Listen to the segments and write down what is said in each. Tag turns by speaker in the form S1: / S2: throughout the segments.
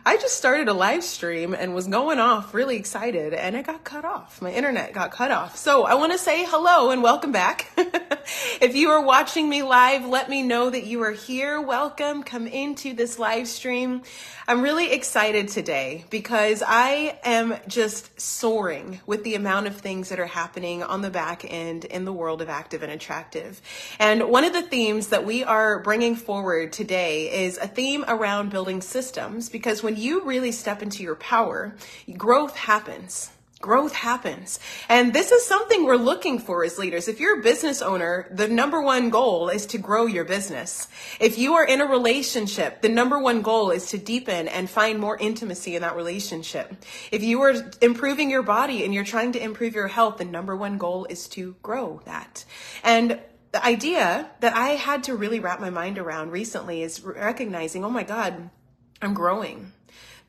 S1: I just started a live stream and was going off really excited, and it got cut off. My internet got cut off. So I want to say hello and welcome back. If you are watching me live, let me know that you are here. Welcome. Come into this live stream. I'm really excited today because I am just soaring with the amount of things that are happening on the back end in the world of Active and Attractive. And one of the themes that we are bringing forward today is a theme around building systems, because when you really step into your power, growth happens. Growth happens. And this is something we're looking for as leaders. If you're a business owner, the number one goal is to grow your business. If you are in a relationship, the number one goal is to deepen and find more intimacy in that relationship. If you are improving your body and you're trying to improve your health, the number one goal is to grow that. And the idea that I had to really wrap my mind around recently is recognizing, oh my God, I'm growing.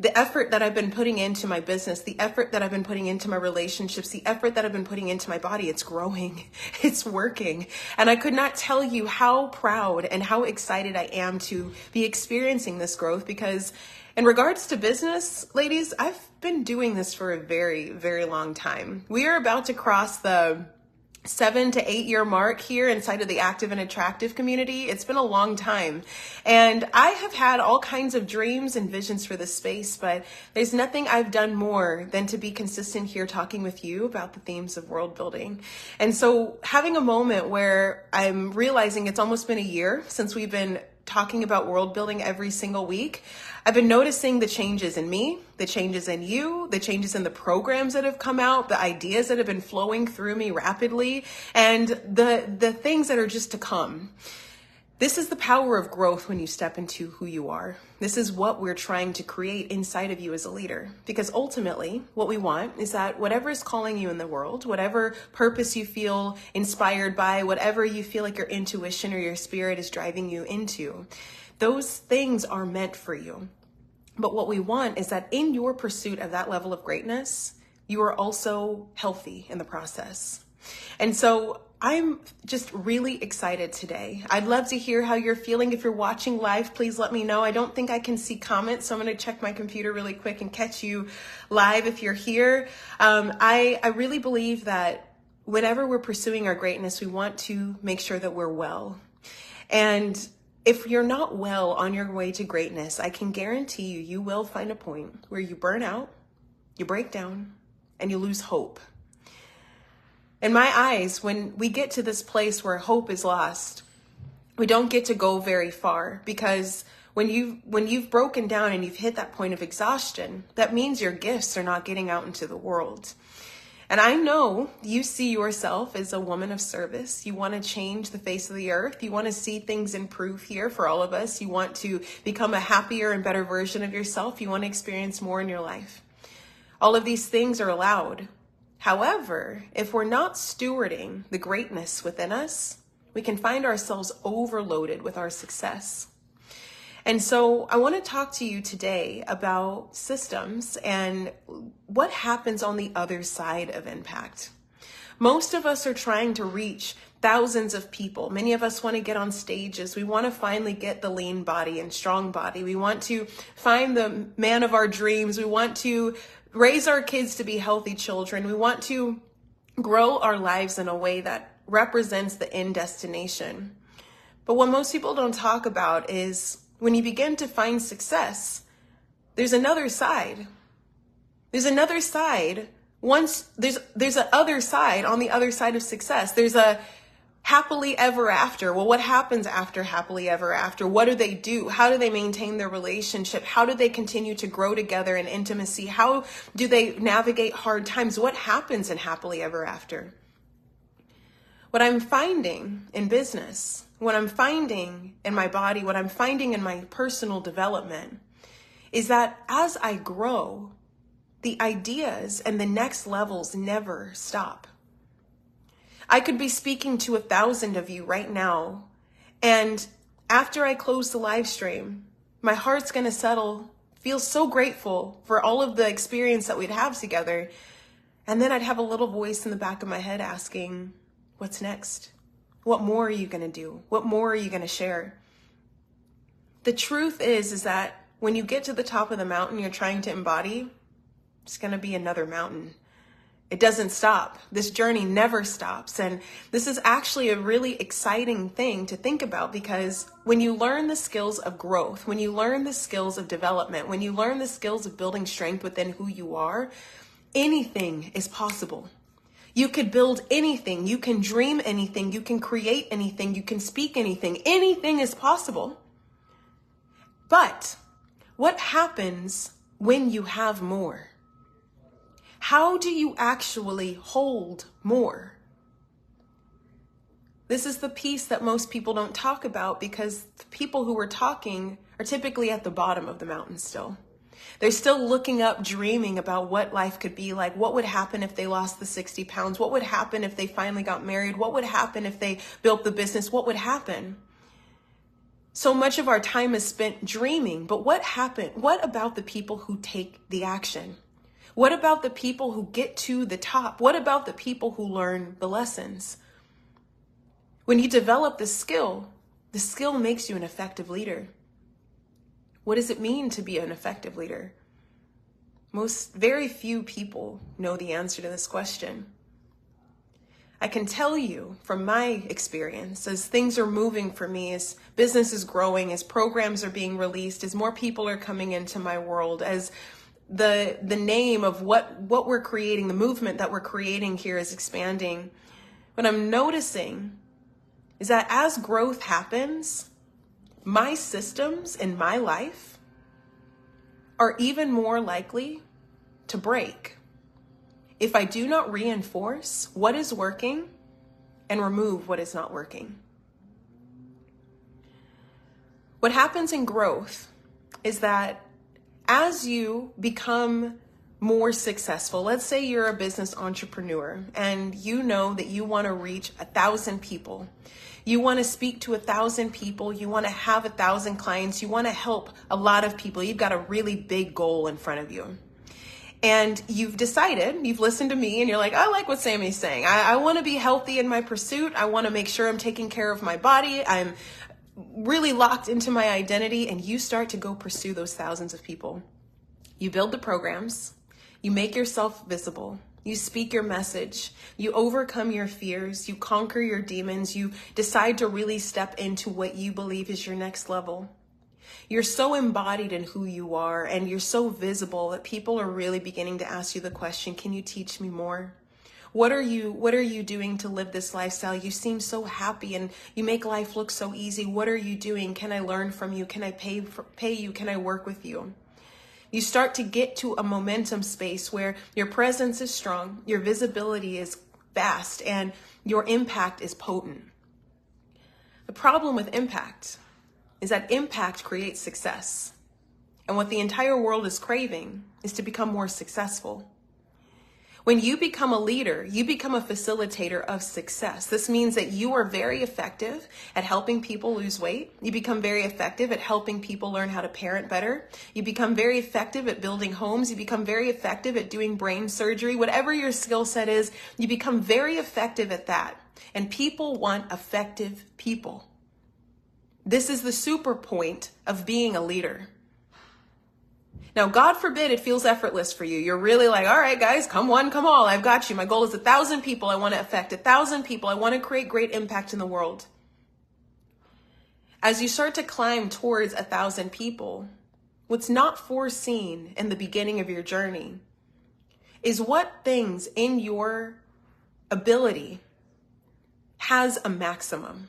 S1: The effort that I've been putting into my business, the effort that I've been putting into my relationships, the effort that I've been putting into my body, it's growing, it's working. And I could not tell you how proud and how excited I am to be experiencing this growth, because in regards to business, ladies, I've been doing this for a very, very long time. We are about to cross the 7 to 8 year mark here inside of the Active and Attractive community. It's been a long time. And I have had all kinds of dreams and visions for this space, but there's nothing I've done more than to be consistent here talking with you about the themes of world building. And so having a moment where I'm realizing it's almost been a year since we've been talking about world building every single week, I've been noticing the changes in me, the changes in you, the changes in the programs that have come out, the ideas that have been flowing through me rapidly, and the things that are just to come. This is the power of growth when you step into who you are. This is what we're trying to create inside of you as a leader. Because ultimately, what we want is that whatever is calling you in the world, whatever purpose you feel inspired by, whatever you feel like your intuition or your spirit is driving you into, those things are meant for you. But what we want is that in your pursuit of that level of greatness, you are also healthy in the process. And so I'm just really excited today. I'd love to hear how you're feeling. If you're watching live, please let me know. I don't think I can see comments, so I'm going to check my computer really quick and catch you live if you're here. I really believe that whenever we're pursuing our greatness, we want to make sure that we're well. And if you're not well on your way to greatness, I can guarantee you, you will find a point where you burn out, you break down, and you lose hope. In my eyes, when we get to this place where hope is lost, we don't get to go very far, because when you've broken down and you've hit that point of exhaustion, that means your gifts are not getting out into the world. And I know you see yourself as a woman of service. You want to change the face of the earth. You want to see things improve here for all of us. You want to become a happier and better version of yourself. You want to experience more in your life. All of these things are allowed. However, if we're not stewarding the greatness within us, we can find ourselves overloaded with our success. And so I want to talk to you today about systems and what happens on the other side of impact. Most of us are trying to reach thousands of people. Many of us want to get on stages. We want to finally get the lean body and strong body. We want to find the man of our dreams. We want to raise our kids to be healthy children. We want to grow our lives in a way that represents the end destination. But what most people don't talk about is when you begin to find success, there's another side. There's another side. Once there's a other side on the other side of success. There's a happily ever after. Well, what happens after happily ever after? What do they do? How do they maintain their relationship? How do they continue to grow together in intimacy? How do they navigate hard times? What happens in happily ever after? What I'm finding in business, what I'm finding in my body, what I'm finding in my personal development is that as I grow, the ideas and the next levels never stop. I could be speaking to 1,000 of you right now, and after I close the live stream, my heart's going to settle, feel so grateful for all of the experience that we'd have together, and then I'd have a little voice in the back of my head asking, what's next? What more are you going to do? What more are you going to share? The truth is that when you get to the top of the mountain you're trying to embody, it's going to be another mountain. It doesn't stop. This journey never stops. And this is actually a really exciting thing to think about, because when you learn the skills of growth, when you learn the skills of development, when you learn the skills of building strength within who you are, anything is possible. You could build anything. You can dream anything. You can create anything. You can speak anything. Anything is possible. But what happens when you have more? How do you actually hold more? This is the piece that most people don't talk about, because the people who are talking are typically at the bottom of the mountain still. They're still looking up, dreaming about what life could be like. What would happen if they lost the 60 pounds? What would happen if they finally got married? What would happen if they built the business? What would happen? So much of our time is spent dreaming, but what happened? What about the people who take the action? What about the people who get to the top? What about the people who learn the lessons? When you develop the skill makes you an effective leader. What does it mean to be an effective leader? Very few people know the answer to this question. I can tell you from my experience, as things are moving for me, as business is growing, as programs are being released, as more people are coming into my world, as the name of what we're creating, the movement that we're creating here is expanding. What I'm noticing is that as growth happens, my systems in my life are even more likely to break if I do not reinforce what is working and remove what is not working. What happens in growth is that as you become more successful, let's say you're a business entrepreneur and you know that you want to reach 1,000 people. You want to speak to 1,000 people. You want to have 1,000 clients. You want to help a lot of people. You've got a really big goal in front of you. And you've decided, you've listened to me and you're like, I like what Sammy's saying. I want to be healthy in my pursuit. I want to make sure I'm taking care of my body. I'm really locked into my identity, and you start to go pursue those thousands of people. You build the programs, you make yourself visible, you speak your message, you overcome your fears, you conquer your demons, you decide to really step into what you believe is your next level. You're so embodied in who you are, and you're so visible that people are really beginning to ask you the question, can you teach me more? What are you doing to live this lifestyle? You seem so happy and you make life look so easy. What are you doing? Can I learn from you? Can I pay you? Can I work with you? You start to get to a momentum space where your presence is strong, your visibility is vast, and your impact is potent. The problem with impact is that impact creates success. And what the entire world is craving is to become more successful. When you become a leader, you become a facilitator of success. This means that you are very effective at helping people lose weight. You become very effective at helping people learn how to parent better. You become very effective at building homes. You become very effective at doing brain surgery. Whatever your skill set is, you become very effective at that. And people want effective people. This is the super point of being a leader. Now, God forbid it feels effortless for you. You're really like, all right, guys, come one, come all. I've got you. My goal is 1,000 people. I want to affect 1,000 people. I want to create great impact in the world. As you start to climb towards 1,000 people, what's not foreseen in the beginning of your journey is what things in your ability has a maximum.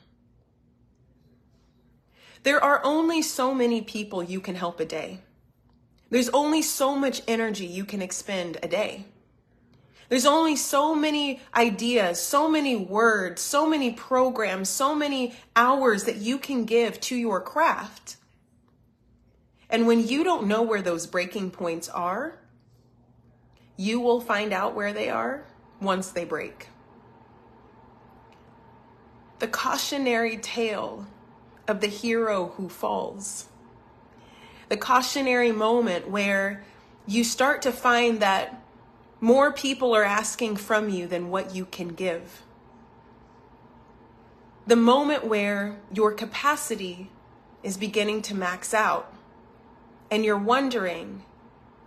S1: There are only so many people you can help a day. There's only so much energy you can expend a day. There's only so many ideas, so many words, so many programs, so many hours that you can give to your craft. And when you don't know where those breaking points are, you will find out where they are once they break. The cautionary tale of the hero who falls. The cautionary moment where you start to find that more people are asking from you than what you can give. The moment where your capacity is beginning to max out and you're wondering,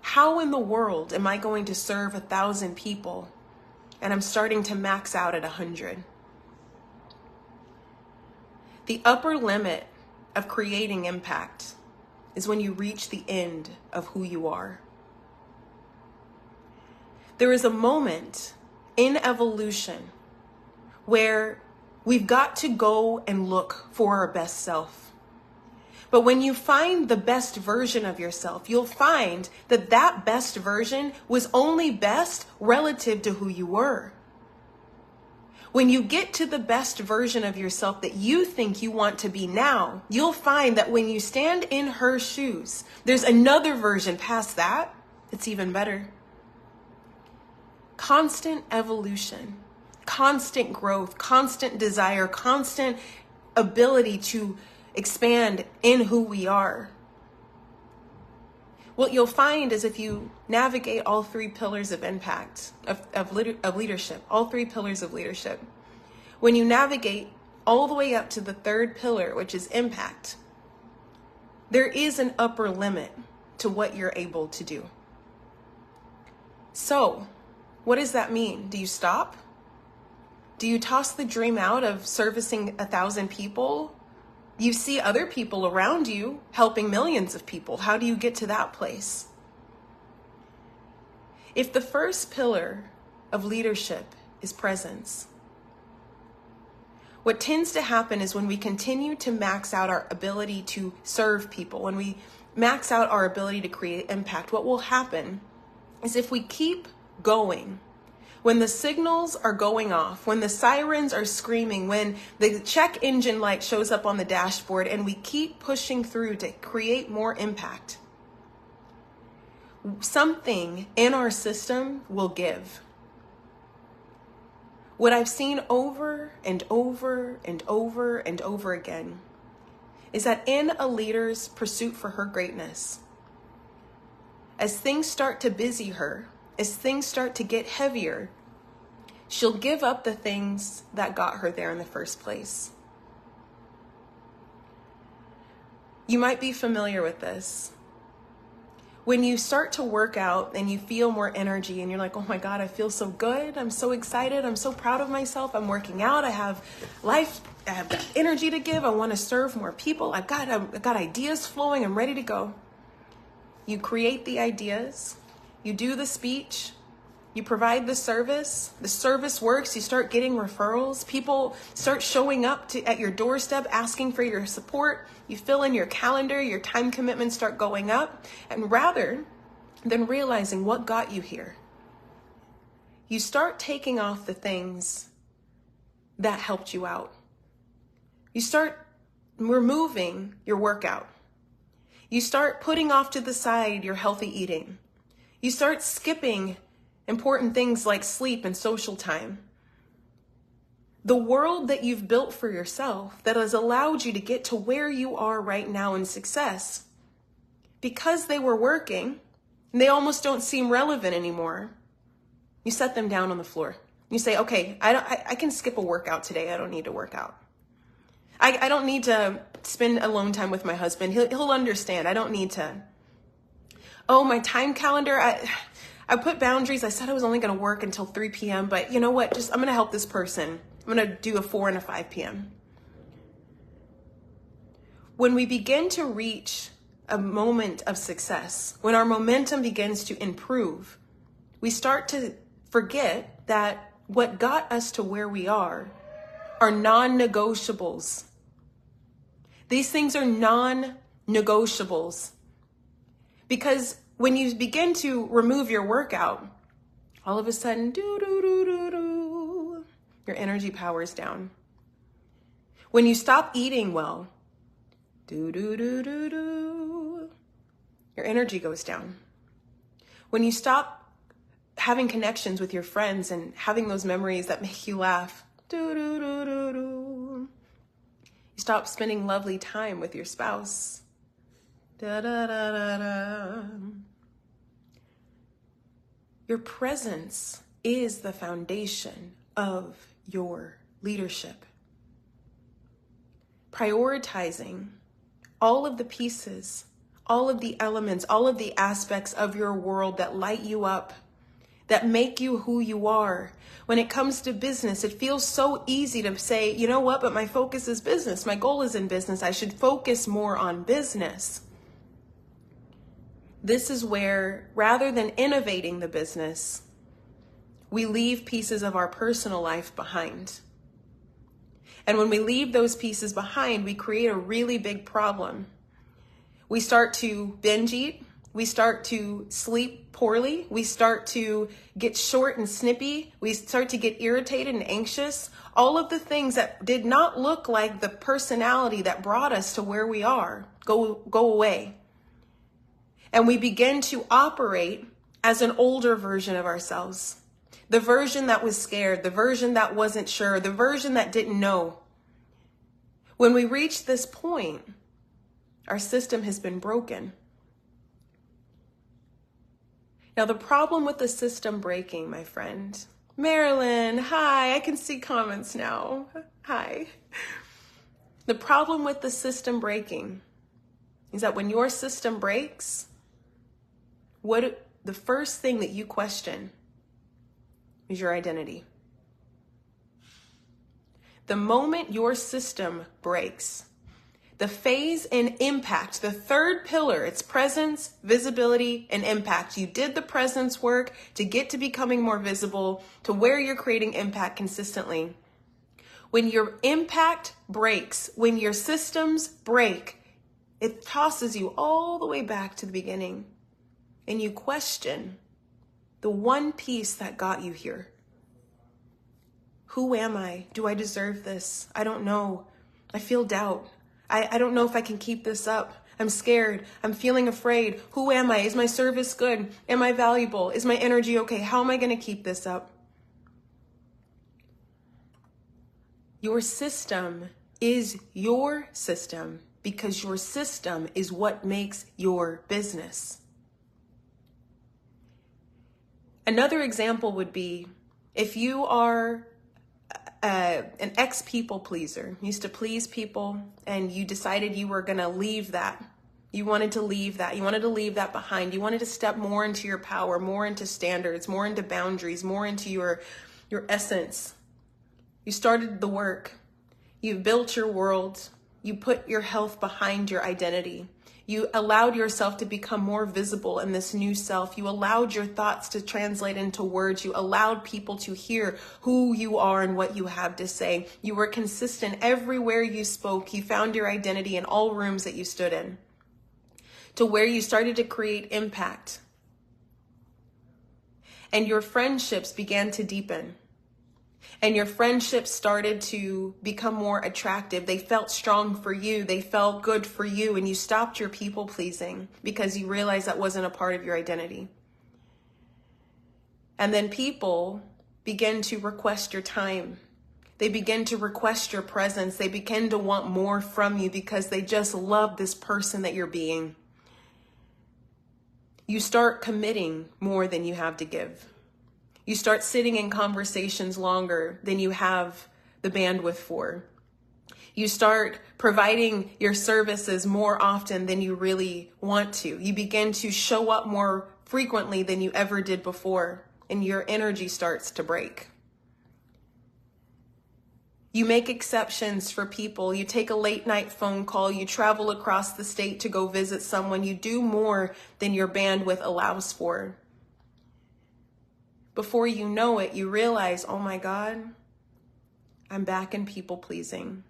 S1: how in the world am I going to serve 1,000 people? And I'm starting to max out at 100. The upper limit of creating impact is when you reach the end of who you are. There is a moment in evolution where we've got to go and look for our best self. But when you find the best version of yourself, you'll find that that best version was only best relative to who you were. When you get to the best version of yourself that you think you want to be now, you'll find that when you stand in her shoes, there's another version past that that's even better. Constant evolution, constant growth, constant desire, constant ability to expand in who we are. What you'll find is if you navigate all three pillars of impact, of leadership, all three pillars of leadership, when you navigate all the way up to the third pillar, which is impact, there is an upper limit to what you're able to do. So, what does that mean? Do you stop? Do you toss the dream out of servicing 1,000 people? You see other people around you helping millions of people. How do you get to that place? If the first pillar of leadership is presence, what tends to happen is when we continue to max out our ability to serve people, when we max out our ability to create impact, what will happen is if we keep going, when the signals are going off, when the sirens are screaming, when the check engine light shows up on the dashboard and we keep pushing through to create more impact, something in our system will give. What I've seen over and over and over and over again is that in a leader's pursuit for her greatness, as things start to busy her, as things start to get heavier, she'll give up the things that got her there in the first place. You might be familiar with this. When you start to work out and you feel more energy and you're like, oh my God, I feel so good. I'm so excited. I'm so proud of myself. I'm working out. I have life. I have got energy to give. I want to serve more people. I've got ideas flowing. I'm ready to go. You create the ideas. You do the speech, you provide the service works, you start getting referrals, people start showing up at your doorstep asking for your support, you fill in your calendar, your time commitments start going up, and rather than realizing what got you here, you start taking off the things that helped you out. You start removing your workout. You start putting off to the side your healthy eating. You start skipping important things like sleep and social time. The world that you've built for yourself that has allowed you to get to where you are right now in success, because they were working and they almost don't seem relevant anymore, you set them down on the floor. You say, okay, I can skip a workout today. I don't need to work out. I don't need to spend alone time with my husband. He'll understand. I don't need to. Oh, my time calendar, I put boundaries. I said I was only going to work until 3 p.m., but you know what? I'm going to help this person. I'm going to do a 4 and a 5 p.m. When we begin to reach a moment of success, when our momentum begins to improve, we start to forget that what got us to where we are non-negotiables. These things are non-negotiables. Because when you begin to remove your workout, all of a sudden, your energy powers down. When you stop eating well, your energy goes down. When you stop having connections with your friends and having those memories that make you laugh, you stop spending lovely time with your spouse. Your presence is the foundation of your leadership. Prioritizing all of the pieces all of the elements, all of the aspects of your world that light you up, that make you who you are. When it comes to business, it feels so easy to say, you know what, but my focus is business. My goal is in business. I should focus more on business. This is where, rather than innovating the business, we leave pieces of our personal life behind. And when we leave those pieces behind, we create a really big problem. We start to binge eat. We start to sleep poorly. We start to get short and snippy. We start to get irritated and anxious. All of the things that did not look like the personality that brought us to where we are go away. And we begin to operate as an older version of ourselves. The version that was scared, the version that wasn't sure, the version that didn't know. When we reach this point, our system has been broken. Now, the problem with the system breaking, my friend, Marilyn, hi, I can see comments now. Hi. The problem with the system breaking is that when your system breaks, the first thing that you question is your identity. The moment your system breaks, the phase and impact, the third pillar, it's presence, visibility, and impact. You did the presence work to get to becoming more visible to where you're creating impact consistently. When your impact breaks, when your systems break, it tosses you all the way back to the beginning. And you question the one piece that got you here. Who am I? Do I deserve this? I don't know. I feel doubt. I don't know if I can keep this up. I'm scared. I'm feeling afraid. Who am I? Is my service good? Am I valuable? Is my energy okay? How am I going to keep this up? Your system is your system because your system is what makes your business. Another example would be if you are an ex-people pleaser, used to please people, and you decided you were going to leave that. You wanted to leave that. You wanted to leave that behind. You wanted to step more into your power, more into standards, more into boundaries, more into your essence. You started the work. You built your world. You put your health behind your identity. You allowed yourself to become more visible in this new self. You allowed your thoughts to translate into words. You allowed people to hear who you are and what you have to say. You were consistent everywhere you spoke. You found your identity in all rooms that you stood in, to where you started to create impact. And your friendships began to deepen. And your friendships started to become more attractive. They felt strong for you. They felt good for you. And you stopped your people pleasing because you realized that wasn't a part of your identity. And then people begin to request your time. They begin to request your presence. They begin to want more from you because they just love this person that you're being. You start committing more than you have to give. You start sitting in conversations longer than you have the bandwidth for. You start providing your services more often than you really want to. You begin to show up more frequently than you ever did before, and your energy starts to break. You make exceptions for people. You take a late night phone call. You travel across the state to go visit someone. You do more than your bandwidth allows for. Before you know it, you realize, oh my God, I'm back in people pleasing.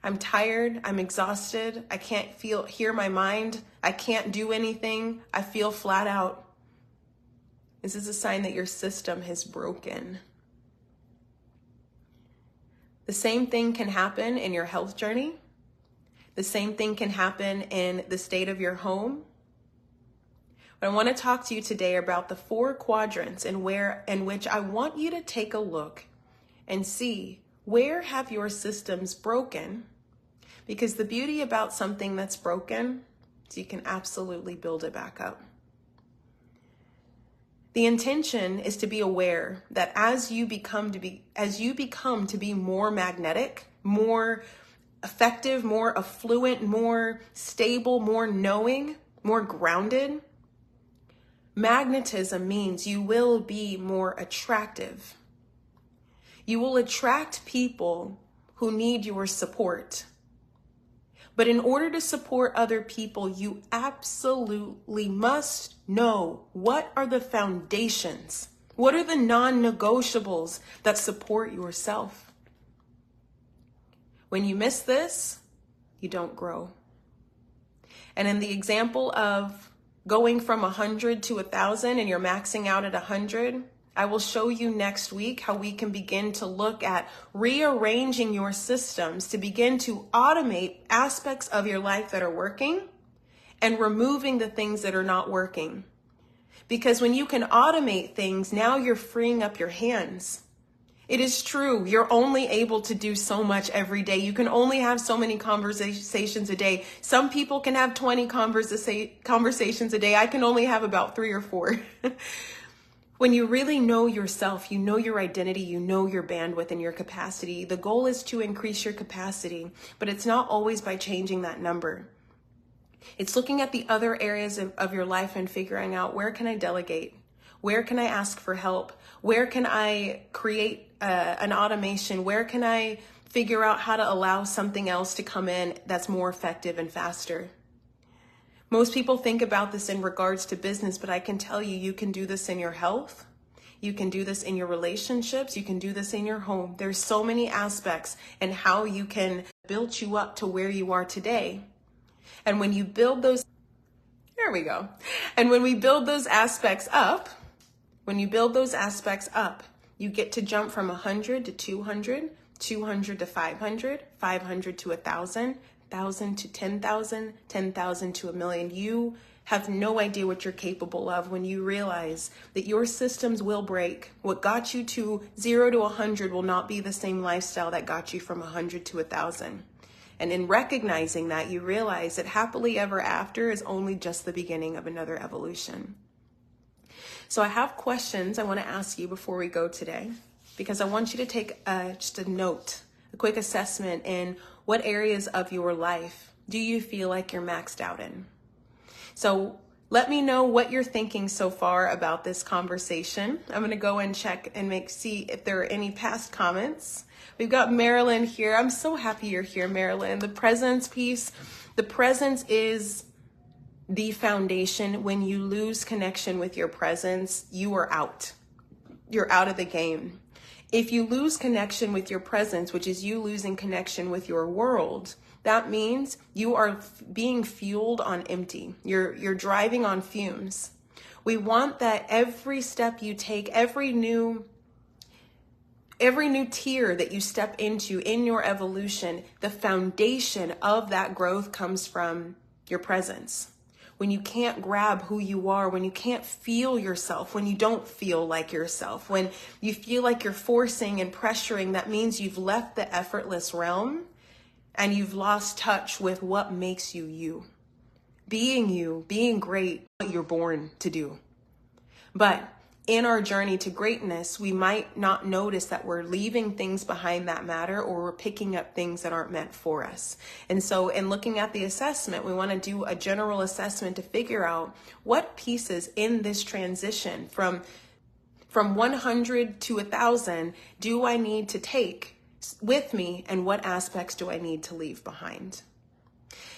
S1: I'm tired. I'm exhausted. I can't hear my mind. I can't do anything. I feel flat out. This is a sign that your system has broken. The same thing can happen in your health journey. The same thing can happen in the state of your home. But I want to talk to you today about the 4 quadrants in which I want you to take a look and see where have your systems broken, because the beauty about something that's broken is you can absolutely build it back up. The intention is to be aware that as you become to be more magnetic, more effective, more affluent, more stable, more knowing, more grounded. Magnetism means you will be more attractive. You will attract people who need your support. But in order to support other people, you absolutely must know what are the foundations, what are the non-negotiables that support yourself. When you miss this, you don't grow. And in the example of going from 100 to 1,000 and you're maxing out at 100, I will show you next week how we can begin to look at rearranging your systems to begin to automate aspects of your life that are working and removing the things that are not working. Because when you can automate things, now you're freeing up your hands. It is true. You're only able to do so much every day. You can only have so many conversations a day. Some people can have 20 conversations a day. I can only have about 3 or 4. When you really know yourself, you know your identity, you know your bandwidth and your capacity. The goal is to increase your capacity, but it's not always by changing that number. It's looking at the other areas of your life and figuring out, where can I delegate? Where can I ask for help? Where can I create an automation? Where can I figure out how to allow something else to come in that's more effective and faster? Most people think about this in regards to business, but I can tell you, you can do this in your health. You can do this in your relationships. You can do this in your home. There's so many aspects and how you can build you up to where you are today. And when you build those, there we go. And when we build those aspects up, you get to jump from 100 to 200, 200 to 500, 500 to 1,000, 1,000 to 10,000, 10,000 to 1,000,000. You have no idea what you're capable of when you realize that your systems will break. What got you to 0 to 100 will not be the same lifestyle that got you from 100 to 1,000. And in recognizing that, you realize that happily ever after is only just the beginning of another evolution. So I have questions I want to ask you before we go today, because I want you to take just a note, a quick assessment in what areas of your life do you feel like you're maxed out in. So let me know what you're thinking so far about this conversation. I'm going to go and check and see if there are any past comments. We've got Marilyn here. I'm so happy you're here, Marilyn. The presence piece. The presence is the foundation. When you lose connection with your presence, you are out. You're out of the game. If you lose connection with your presence, which is you losing connection with your world, that means you are being fueled on empty. You're driving on fumes. We want that every step you take, every new tier that you step into in your evolution, the foundation of that growth comes from your presence. When you can't grab who you are, when you can't feel yourself, when you don't feel like yourself, when you feel like you're forcing and pressuring, that means you've left the effortless realm and you've lost touch with what makes you you. Being great, what you're born to do. But in our journey to greatness, we might not notice that we're leaving things behind that matter, or we're picking up things that aren't meant for us. And so in looking at the assessment, we want to do a general assessment to figure out what pieces in this transition from 100 to 1,000 do I need to take with me, and what aspects do I need to leave behind.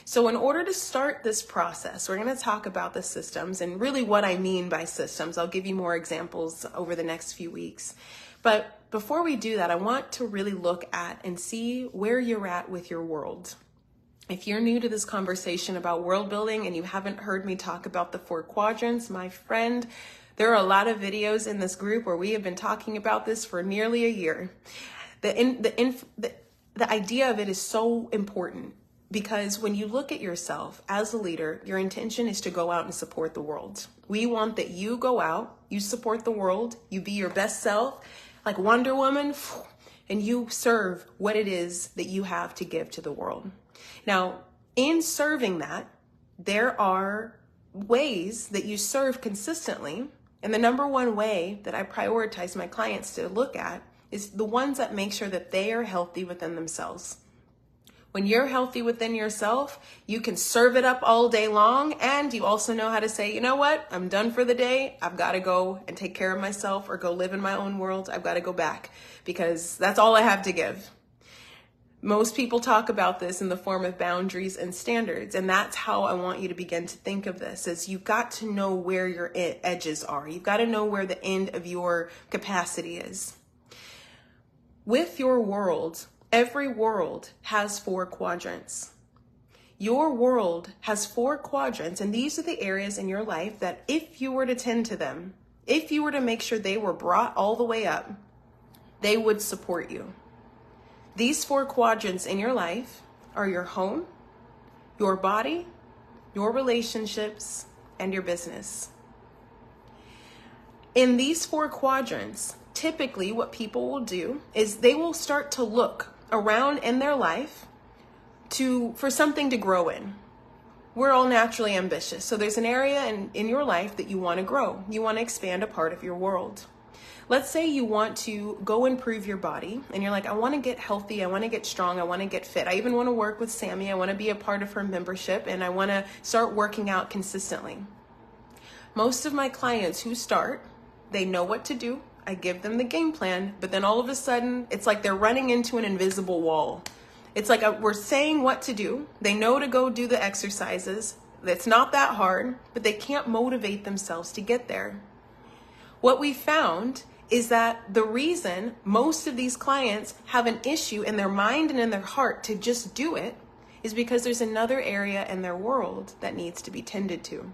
S1: So in order to start this process, we're going to talk about the systems and really what I mean by systems. I'll give you more examples over the next few weeks. But before we do that, I want to really look at and see where you're at with your world. If you're new to this conversation about world building and you haven't heard me talk about the 4 quadrants, my friend, there are a lot of videos in this group where we have been talking about this for nearly a year. The idea of it is so important. Because when you look at yourself as a leader, your intention is to go out and support the world. We want that you go out, you support the world, you be your best self, like Wonder Woman, and you serve what it is that you have to give to the world. Now, in serving that, there are ways that you serve consistently. And the number one way that I prioritize my clients to look at is the ones that make sure that they are healthy within themselves. When you're healthy within yourself, you can serve it up all day long, and you also know how to say, you know what, I'm done for the day. I've got to go and take care of myself or go live in my own world. I've got to go back because that's all I have to give. Most people talk about this in the form of boundaries and standards, and that's how I want you to begin to think of this, is you've got to know where your edges are. You've got to know where the end of your capacity is. With your world, every world has 4 quadrants. Your world has 4 quadrants, and these are the areas in your life that if you were to tend to them, if you were to make sure they were brought all the way up, they would support you. These 4 quadrants in your life are your home, your body, your relationships, and your business. In these 4 quadrants, typically what people will do is they will start to look around in their life for something to grow in. We're all naturally ambitious. So there's an area in your life that you want to grow. You want to expand a part of your world. Let's say you want to go improve your body and you're like, I want to get healthy. I want to get strong. I want to get fit. I even want to work with Sammy. I want to be a part of her membership and I want to start working out consistently. Most of my clients who start, they know what to do. I give them the game plan, but then all of a sudden it's like they're running into an invisible wall. It's like we're saying what to do. They know to go do the exercises. It's not that hard, but they can't motivate themselves to get there. What we found is that the reason most of these clients have an issue in their mind and in their heart to just do it is because there's another area in their world that needs to be tended to.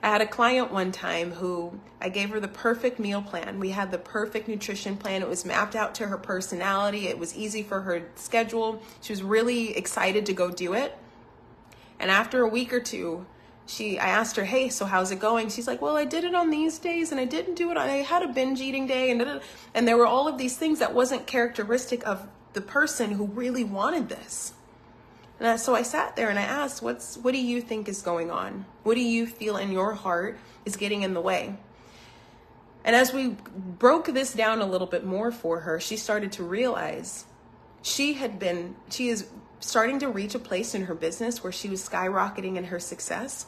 S1: I had a client one time who I gave her the perfect meal plan. We had the perfect nutrition plan. It was mapped out to her personality. It was easy for her schedule. She was really excited to go do it. And after a week or two, I asked her, hey, so how's it going? She's like, well, I did it on these days and I didn't do it. I had a binge eating day and there were all of these things that wasn't characteristic of the person who really wanted this. And so I sat there and I asked, what do you think is going on? What do you feel in your heart is getting in the way? And as we broke this down a little bit more for her, she started to realize she is starting to reach a place in her business where she was skyrocketing in her success.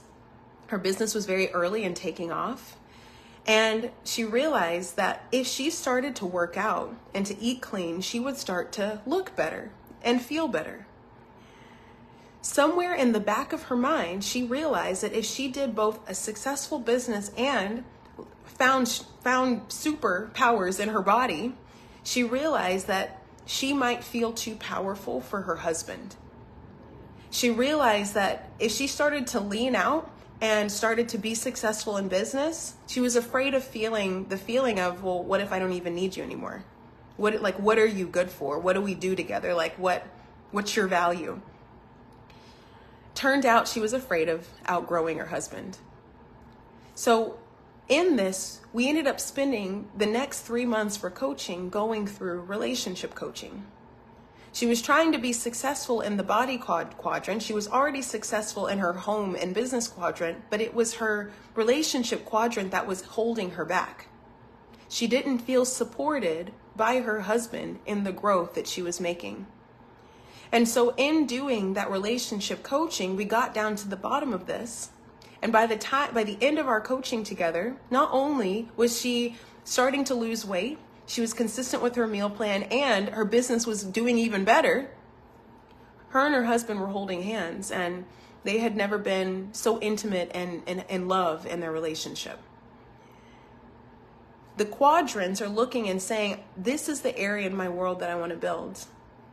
S1: Her business was very early in taking off. And she realized that if she started to work out and to eat clean, she would start to look better and feel better. Somewhere in the back of her mind, she realized that if she did both a successful business and found superpowers in her body, she realized that she might feel too powerful for her husband. She realized that if she started to lean out and started to be successful in business, she was afraid of feeling the feeling of, well, what if I don't even need you anymore? What are you good for? What do we do together? What's your value? Turned out she was afraid of outgrowing her husband. So in this, we ended up spending the next 3 months for coaching going through relationship coaching. She was trying to be successful in the body quadrant. She was already successful in her home and business quadrant, but it was her relationship quadrant that was holding her back. She didn't feel supported by her husband in the growth that she was making. And so in doing that relationship coaching, we got down to the bottom of this. And by the end of our coaching together, not only was she starting to lose weight, she was consistent with her meal plan, and her business was doing even better. Her and her husband were holding hands, and they had never been so intimate and in love in their relationship. The quadrants are looking and saying, this is the area in my world that I want to build.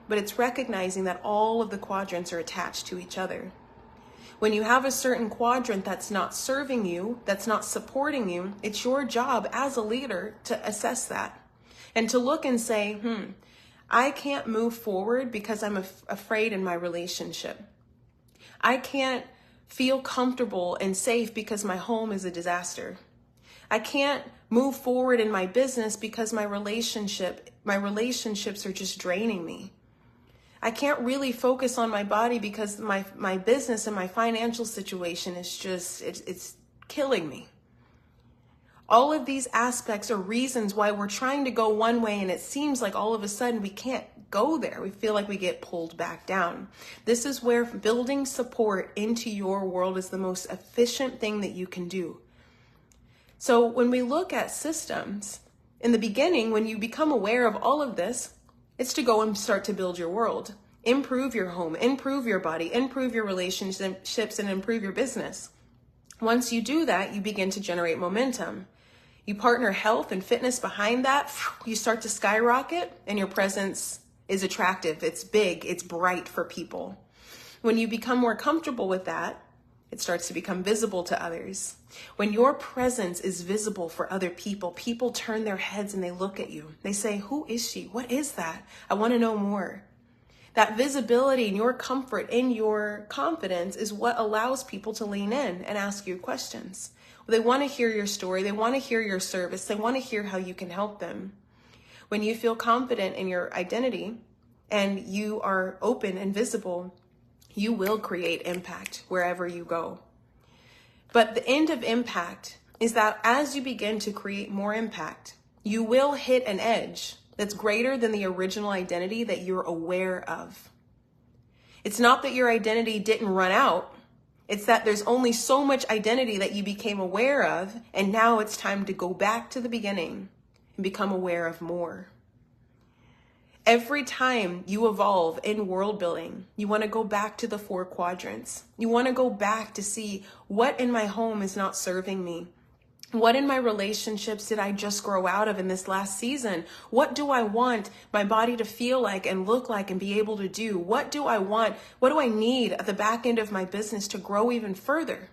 S1: But it's recognizing that all of the quadrants are attached to each other. When you have a certain quadrant that's not serving you, that's not supporting you, it's your job as a leader to assess that and to look and say, I can't move forward because I'm afraid in my relationship. I can't feel comfortable and safe because my home is a disaster. I can't move forward in my business because my relationships are just draining me. I can't really focus on my body because my business and my financial situation is just, it's killing me. All of these aspects are reasons why we're trying to go one way and it seems like all of a sudden we can't go there. We feel like we get pulled back down. This is where building support into your world is the most efficient thing that you can do. So when we look at systems, in the beginning, when you become aware of all of this, it's to go and start to build your world, improve your home, improve your body, improve your relationships, and improve your business. Once you do that, you begin to generate momentum. You partner health and fitness behind that, you start to skyrocket, and your presence is attractive, it's big, it's bright for people. When you become more comfortable with that, it starts to become visible to others. When your presence is visible for other people, people turn their heads and they look at you. They say, who is she? What is that? I want to know more. That visibility and your comfort and your confidence is what allows people to lean in and ask you questions. They want to hear your story. They want to hear your service. They want to hear how you can help them. When you feel confident in your identity and you are open and visible, you will create impact wherever you go. But the end of impact is that as you begin to create more impact, you will hit an edge that's greater than the original identity that you're aware of. It's not that your identity didn't run out. It's that there's only so much identity that you became aware of, and now it's time to go back to the beginning and become aware of more. Every time you evolve in world building, you want to go back to the 4 quadrants. You want to go back to see what in my home is not serving me. What in my relationships did I just grow out of in this last season? What do I want my body to feel like and look like and be able to do? What do I want? What do I need at the back end of my business to grow even further?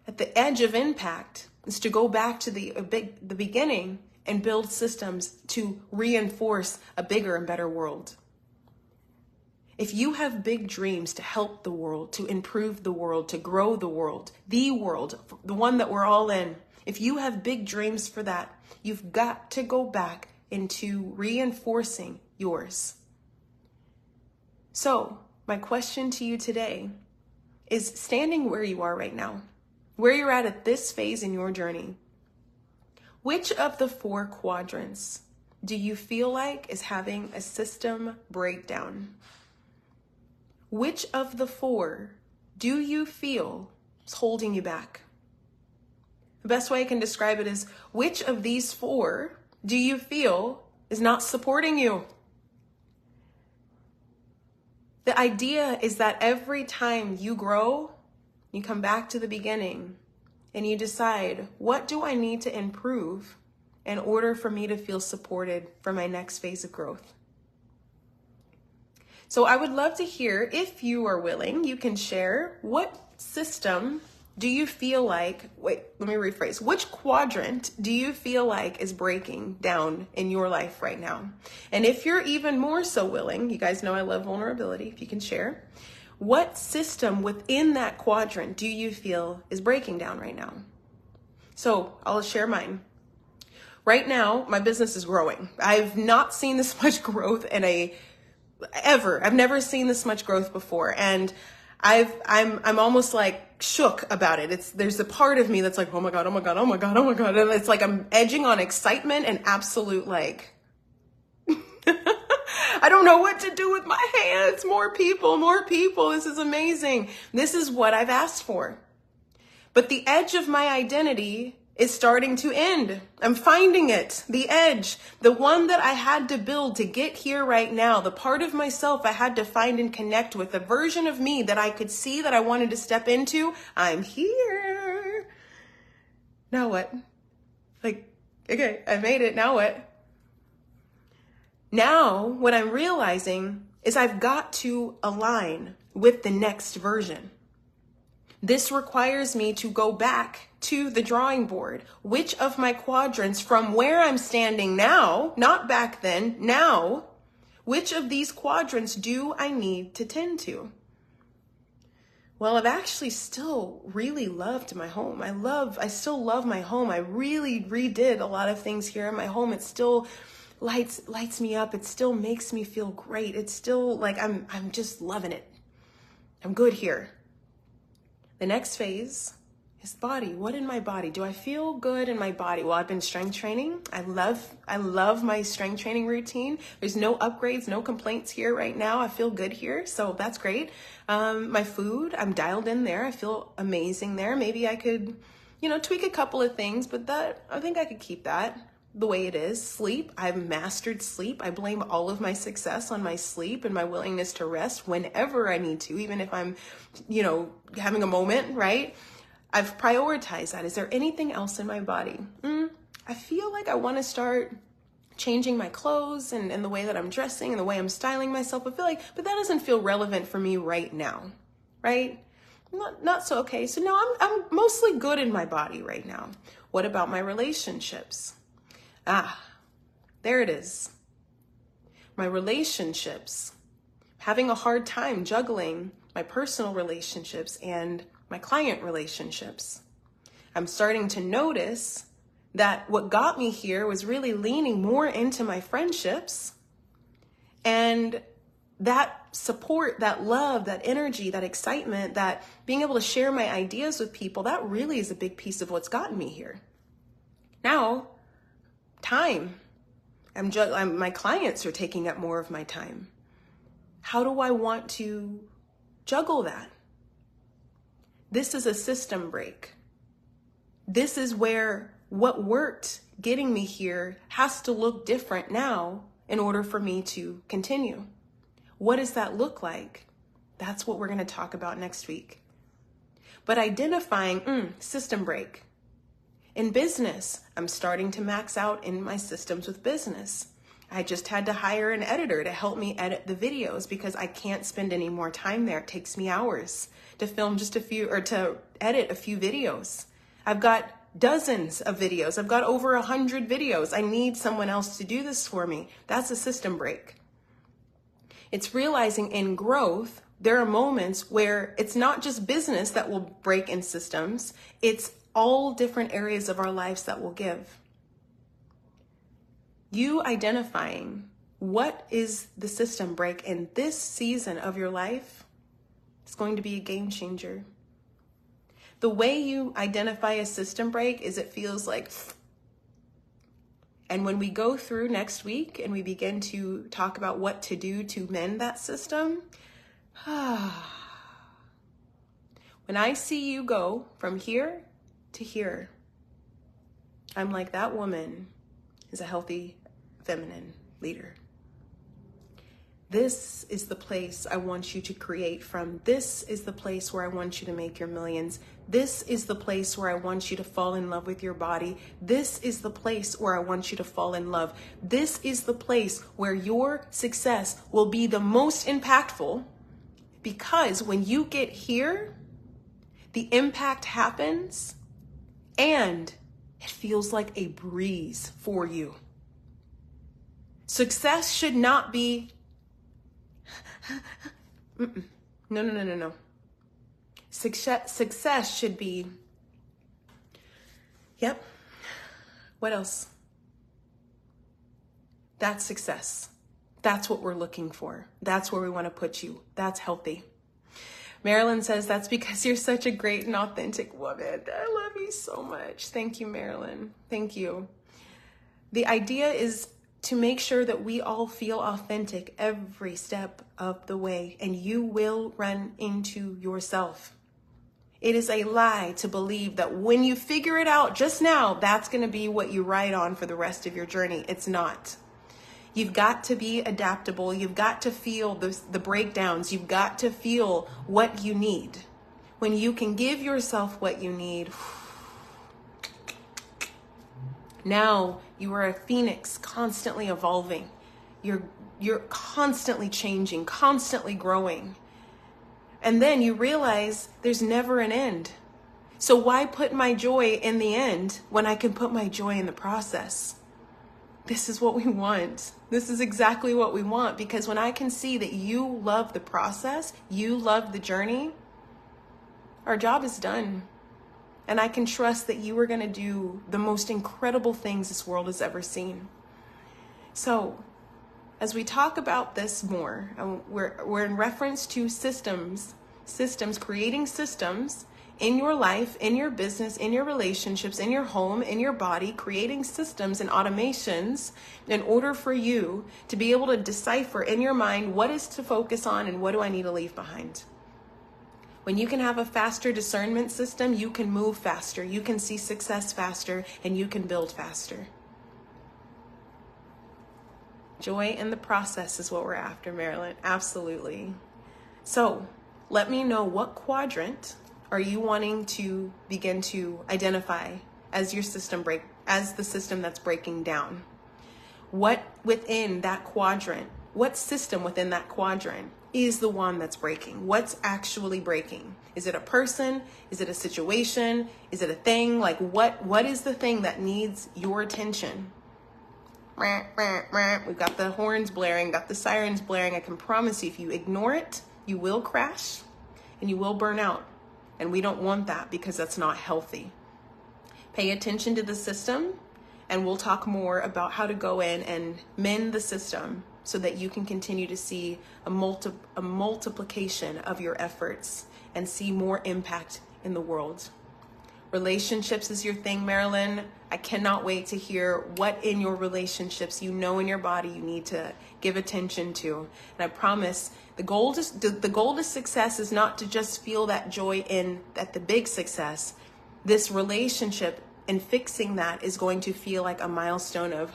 S1: At the edge of impact is to go back to the beginning and build systems to reinforce a bigger and better world. If you have big dreams to help the world, to improve the world, to grow the world, the one that we're all in, if you have big dreams for that, you've got to go back into reinforcing yours. So, my question to you today is, standing where you are right now, where you're at this phase in your journey, which of the 4 quadrants do you feel like is having a system breakdown? Which of the 4 do you feel is holding you back? The best way I can describe it is, which of these 4 do you feel is not supporting you? The idea is that every time you grow, you come back to the beginning and you decide, what do I need to improve in order for me to feel supported for my next phase of growth? So I would love to hear, if you are willing, you can share, what system do you feel like, let me rephrase, which quadrant do you feel like is breaking down in your life right now? And if you're even more so willing, you guys know I love vulnerability, if you can share, what system within that quadrant do you feel is breaking down right now? So I'll share mine. Right now, my business is growing. I've not seen this much growth I've never seen this much growth before. And I'm almost like shook about it. There's a part of me that's like, oh my God, oh my God, oh my God, oh my God. And it's like I'm edging on excitement and absolute like, I don't know what to do with my hands. More people. This is amazing. This is what I've asked for. But the edge of my identity is starting to end. I'm finding it, the edge, the one that I had to build to get here right now, the part of myself I had to find and connect with, the version of me that I could see that I wanted to step into. I'm here. Now what? Okay, I made it. Now what? Now, what I'm realizing is I've got to align with the next version. This requires me to go back to the drawing board. Which of my quadrants from where I'm standing now, not back then, now, which of these quadrants do I need to tend to? Well, I've actually still really loved my home. I still love my home. I really redid a lot of things here in my home. It still lights me up. It still makes me feel great. It's still like I'm just loving it. I'm good here. The next phase This body, what in my body? Do I feel good in my body? Well, I've been strength training. I love my strength training routine. There's no upgrades, no complaints here right now. I feel good here, so that's great. My food, I'm dialed in there. I feel amazing there. Maybe I could, tweak a couple of things, but I think I could keep that the way it is. Sleep, I've mastered sleep. I blame all of my success on my sleep and my willingness to rest whenever I need to, even if I'm, having a moment, right? I've prioritized that. Is there anything else in my body? I feel like I want to start changing my clothes and the way that I'm dressing and the way I'm styling myself. I feel like, but that doesn't feel relevant for me right now, right? Not so okay. So now I'm mostly good in my body right now. What about my relationships? There it is. My relationships. Having a hard time juggling my personal relationships and my client relationships. I'm starting to notice that what got me here was really leaning more into my friendships, and that support, that love, that energy, that excitement, that being able to share my ideas with people, that really is a big piece of what's gotten me here. Now, time. My clients are taking up more of my time. How do I want to juggle that? This is a system break. This is where what worked getting me here has to look different now in order for me to continue. What does that look like? That's what we're going to talk about next week. But identifying system break. In business, I'm starting to max out in my systems with business. I just had to hire an editor to help me edit the videos because I can't spend any more time there. It takes me hours to film just a few, or to edit a few videos. I've got dozens of videos. I've got over 100 videos. I need someone else to do this for me. That's a system break. It's realizing in growth, there are moments where it's not just business that will break in systems. It's all different areas of our lives that will give. You identifying what is the system break in this season of your life is going to be a game changer. The way you identify a system break is it feels like, and when we go through next week and we begin to talk about what to do to mend that system, when I see you go from here to here, I'm like, that woman is a healthy, feminine leader. This is the place I want you to create from. This is the place where I want you to make your millions. This is the place where I want you to fall in love with your body. This is the place where I want you to fall in love. This is the place where your success will be the most impactful, because when you get here, the impact happens and it feels like a breeze for you. Success should not be No. Success should be, yep. What else? That's success. That's what we're looking for. That's where we want to put you. That's healthy. Marilyn says, that's because you're such a great and authentic woman. I love you so much. Thank you, Marilyn. Thank you. The idea is to make sure that we all feel authentic every step of the way, and you will run into yourself. It is a lie to believe that when you figure it out just now, that's going to be what you ride on for the rest of your journey. It's not. You've got to be adaptable. You've got to feel the breakdowns. You've got to feel what you need. When you can give yourself what you need, now you are a phoenix, constantly evolving. You're constantly changing, constantly growing. And then you realize there's never an end. So why put my joy in the end when I can put my joy in the process? This is what we want. This is exactly what we want, because when I can see that you love the process, you love the journey, our job is done. And I can trust that you are going to do the most incredible things this world has ever seen. So, as we talk about this more, we're in reference to systems, creating systems in your life, in your business, in your relationships, in your home, in your body, creating systems and automations in order for you to be able to decipher in your mind what is to focus on and what do I need to leave behind. When you can have a faster discernment system, you can move faster, you can see success faster, and you can build faster. Joy in the process is what we're after, Marilyn. Absolutely. So let me know, what quadrant are you wanting to begin to identify as your system as the system that's breaking down? What within that quadrant, what system within that quadrant is the one that's breaking? What's actually breaking? Is it a person? Is it a situation? Is it a thing? Like what is the thing that needs your attention? We've got the horns blaring, got the sirens blaring. I can promise you, if you ignore it, you will crash and you will burn out. And we don't want that, because that's not healthy. Pay attention to the system, and we'll talk more about how to go in and mend the system so that you can continue to see a multiplication of your efforts and see more impact in the world. Relationships is your thing, Marilyn. I cannot wait to hear what in your relationships you know in your body you need to give attention to. And I promise the goal to success is not to just feel that joy at the big success. This relationship and fixing that is going to feel like a milestone of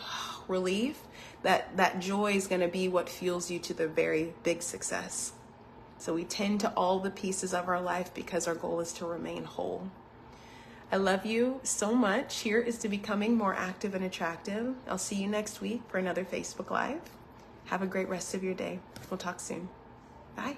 S1: relief. That joy is going to be what fuels you to the very big success. So we tend to all the pieces of our life because our goal is to remain whole. I love you so much. Here is to becoming more active and attractive. I'll see you next week for another Facebook Live. Have a great rest of your day. We'll talk soon. Bye.